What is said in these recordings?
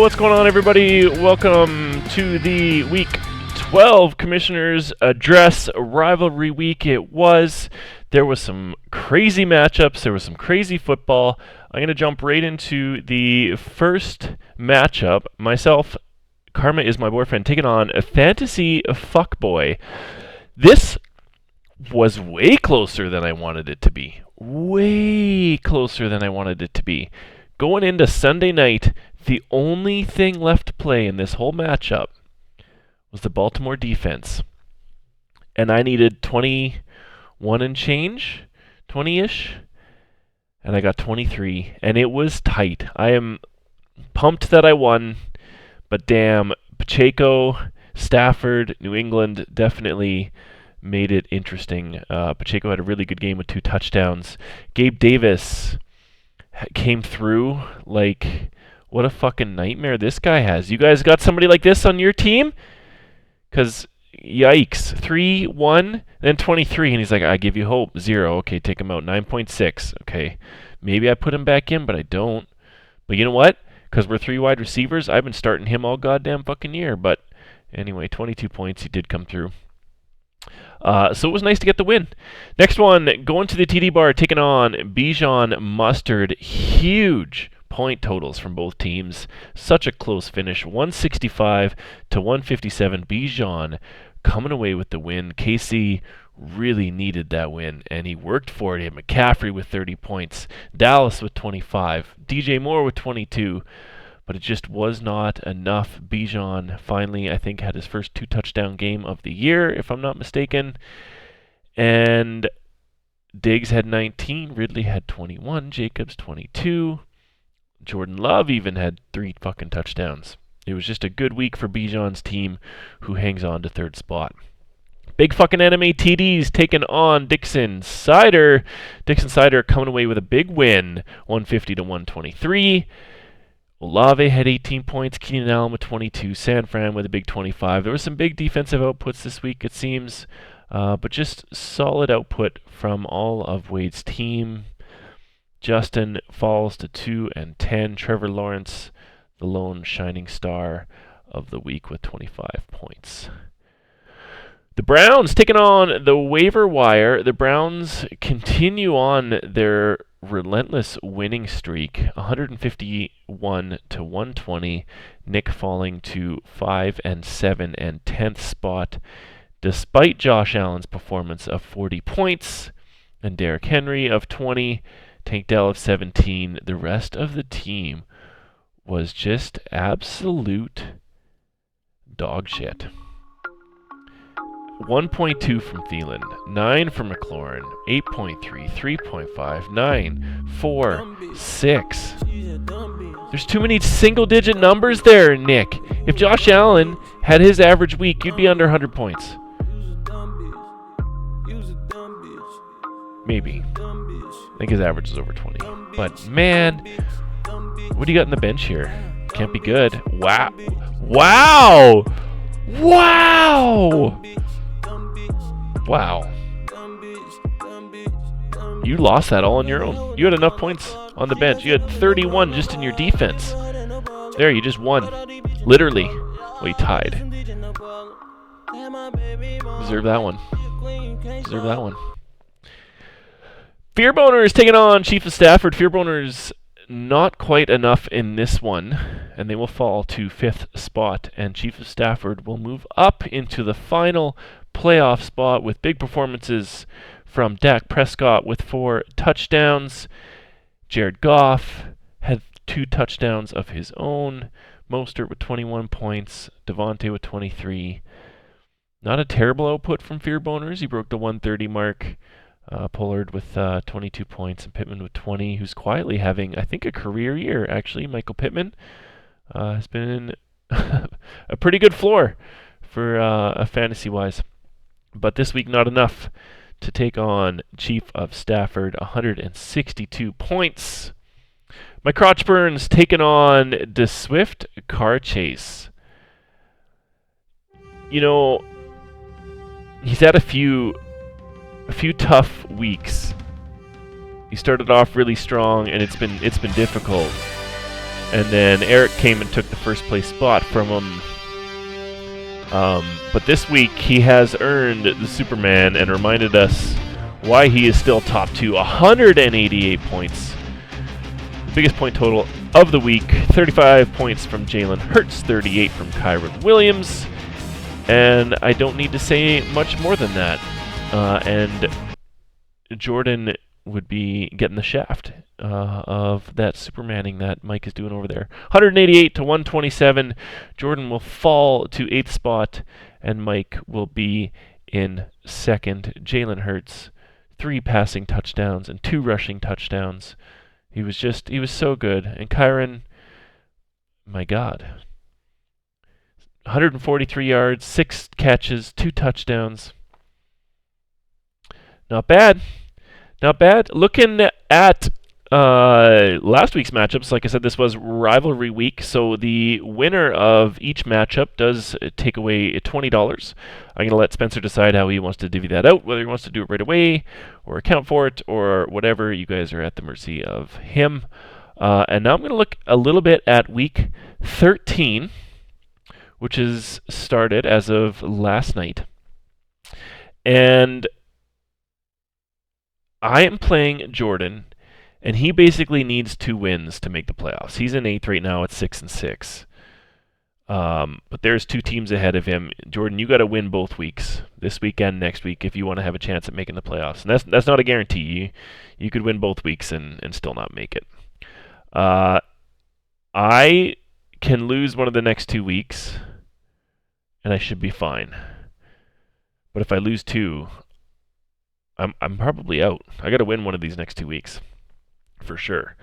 what's going on, everybody? Welcome to the Week 12 Commissioner's Address Rivalry Week. It was. There was some crazy matchups. There was some crazy football. I'm going to jump right into the first matchup. Myself, Karma is my boyfriend, taking on a fantasy fuckboy. This was way closer than I wanted it to be. Way closer than I wanted it to be. Going into Sunday night, the only thing left to play in this whole matchup was the Baltimore defense. And I needed 21 and change, 20-ish, and I got 23, and it was tight. I am pumped that I won, but damn, Pacheco, Stafford, New England definitely made it interesting. Pacheco had a really good game with 2 touchdowns. Gabe Davis came through. Like, what a fucking nightmare this guy has. You guys got somebody like this on your team? Because, yikes. 3, 1, then 23. And he's like, I give you hope. 0. Okay, take him out. 9.6. Okay, maybe I put him back in, but I don't. But you know what? Because we're 3 wide receivers, I've been starting him all goddamn fucking year. But anyway, 22 points. He did come through. So it was nice to get the win. Next one, going to the TD bar, taking on Bijan Mustard. Huge point totals from both teams. Such a close finish, 165 to 157. Bijan coming away with the win. KC really needed that win, and he worked for it. McCaffrey with 30 points, Dallas with 25, DJ Moore with 22. But it just was not enough. Bijan finally, I think, had his first 2-touchdown game of the year, if I'm not mistaken. And Diggs had 19, Ridley had 21, Jacobs 22. Jordan Love even had 3 fucking touchdowns. It was just a good week for Bijan's team, who hangs on to 3rd spot. Big fucking enemy TDs taking on Dixon Cider. Dixon Cider coming away with a big win, 150 to 123. Olave had 18 points, Keenan Allen with 22, San Fran with a big 25. There were some big defensive outputs this week, it seems, but just solid output from all of Wade's team. Justin falls to 2 and 10. Trevor Lawrence, the lone shining star of the week with 25 points. The Browns taking on the waiver wire. The Browns continue on their relentless winning streak, 151 to 120. Nick falling to 5 and 7 and 10th spot, despite Josh Allen's performance of 40 points and Derrick Henry of 20, Tank Dell of 17. The rest of the team was just absolute dog shit. 1.2 from Thielen, 9 from McLaurin, 8.3, 3.5, 9, 4, 6. There's too many single-digit numbers there, Nick. If Josh Allen had his average week, you'd be under 100 points. Maybe. I think his average is over 20. But, man, what do you got in the bench here? Can't be good. Wow. Wow! Wow! Wow. You lost that all on your own. You had enough points on the bench. You had 31 just in your defense. There, you just won. Literally. Well, you tied. Deserve that one. Deserve that one. Fearboners taking on Chief of Stafford. Fearboners not quite enough in this one, and they will fall to 5th spot, and Chief of Stafford will move up into the final playoff spot with big performances from Dak Prescott with 4 touchdowns. Jared Goff had 2 touchdowns of his own. Mostert with 21 points. Devontae with 23. Not a terrible output from Fearboners. He broke the 130 mark. Pollard with 22 points and Pittman with 20, who's quietly having, I think, a career year, actually. Michael Pittman has been a pretty good floor for fantasy-wise. But this week, not enough to take on Chief of Stafford, 162 points. My crotch burns taking on the Swift Car Chase. You know, he's had a few tough weeks. He started off really strong, and it's been difficult. And then Eric came and took the first place spot from him. But this week he has earned the Superman and reminded us why he is still top 2. 188 points. The biggest point total of the week. 35 points from Jalen Hurts, 38 from Kyron Williams. And I don't need to say much more than that. And Jordan would be getting the shaft of that Supermaning that Mike is doing over there. 188 to 127. Jordan will fall to 8th spot, and Mike will be in 2nd. Jalen Hurts, 3 passing touchdowns and 2 rushing touchdowns. He was so good. And Kyron, my God. 143 yards, 6 catches, 2 touchdowns. Not bad. Not bad. Looking at last week's matchups, like I said, this was rivalry week, so the winner of each matchup does take away $20. I'm going to let Spencer decide how he wants to divvy that out, whether he wants to do it right away or account for it or whatever. You guys are at the mercy of him. And now I'm going to look a little bit at week 13, which is started as of last night. And I am playing Jordan, and he basically needs 2 wins to make the playoffs. He's in 8th right now at 6-6. But there's 2 teams ahead of him. Jordan, you got to win both weeks, this week and next week, if you want to have a chance at making the playoffs. And that's not a guarantee. You could win both weeks and still not make it. I can lose one of the next 2 weeks, and I should be fine. But if I lose 2, I'm probably out. I got to win one of these next 2 weeks, for sure.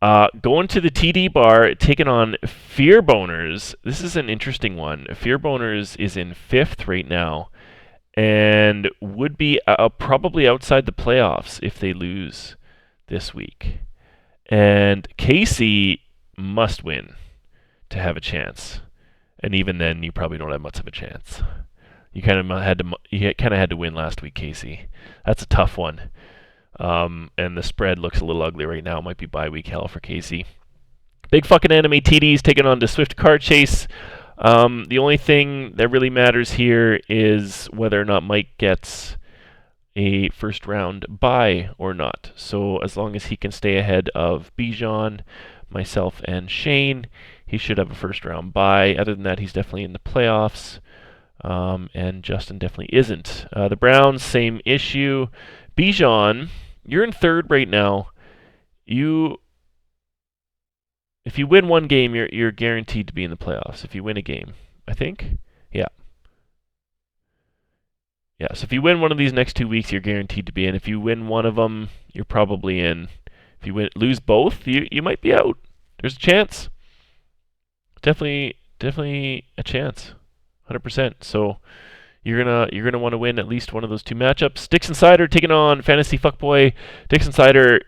Going to the TD bar, taking on Fear Boners. This is an interesting one. Fear Boners is in 5th right now, and would be probably outside the playoffs if they lose this week. And Casey must win to have a chance, and even then, you probably don't have much of a chance. You kind of had to win last week, Casey. That's a tough one. And the spread looks a little ugly right now. It might be bye week hell for Casey. Big fucking anime TDs taking on the Swift Car Chase. The only thing that really matters here is whether or not Mike gets a first round bye or not. So as long as he can stay ahead of Bijan, myself, and Shane, he should have a first round bye. Other than that, he's definitely in the playoffs. And Justin definitely isn't. The Browns, same issue. Bijan, you're in 3rd right now. If you win one game, you're guaranteed to be in the playoffs. If you win a game, I think. Yeah. So if you win one of these next 2 weeks, you're guaranteed to be in. If you win one of them, you're probably in. If you lose both, you might be out. There's a chance. Definitely a chance. 100%. So you're gonna want to win at least one of those 2 matchups. Dixon Sider taking on Fantasy Fuckboy. Dixon Sider,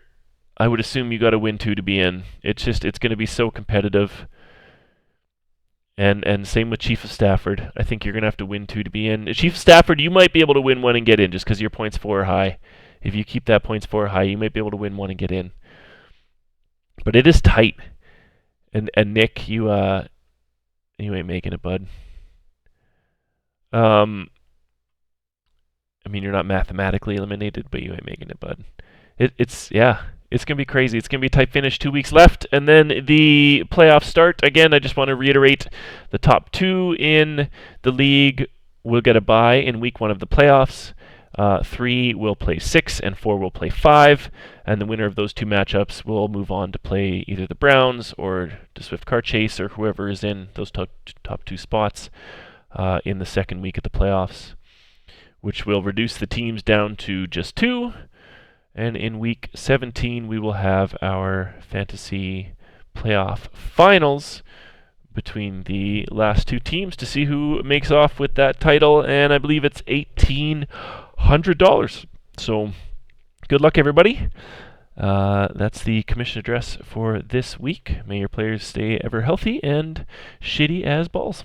I would assume you got to win 2 to be in. It's going to be so competitive. And same with Chief of Stafford. I think you're gonna have to win 2 to be in. Chief of Stafford, you might be able to win 1 and get in just because your points 4 are high. If you keep that points 4 high, you might be able to win 1 and get in. But it is tight. And Nick, you ain't making it, bud. I mean, you're not mathematically eliminated, but you ain't making it, bud. It's going to be crazy. It's going to be a tight finish. 2 weeks left, and then the playoffs start. Again, I just want to reiterate, the top 2 in the league will get a bye in week 1 of the playoffs. 3 will play 6, and 4 will play 5, and the winner of those 2 matchups will move on to play either the Browns or the Swift Car Chase or whoever is in those top 2 spots. In the second week of the playoffs, which will reduce the teams down to just 2. And in week 17, we will have our fantasy playoff finals between the last 2 teams to see who makes off with that title. And I believe it's $1,800. So good luck, everybody. That's the commission address for this week. May your players stay ever healthy and shitty as balls.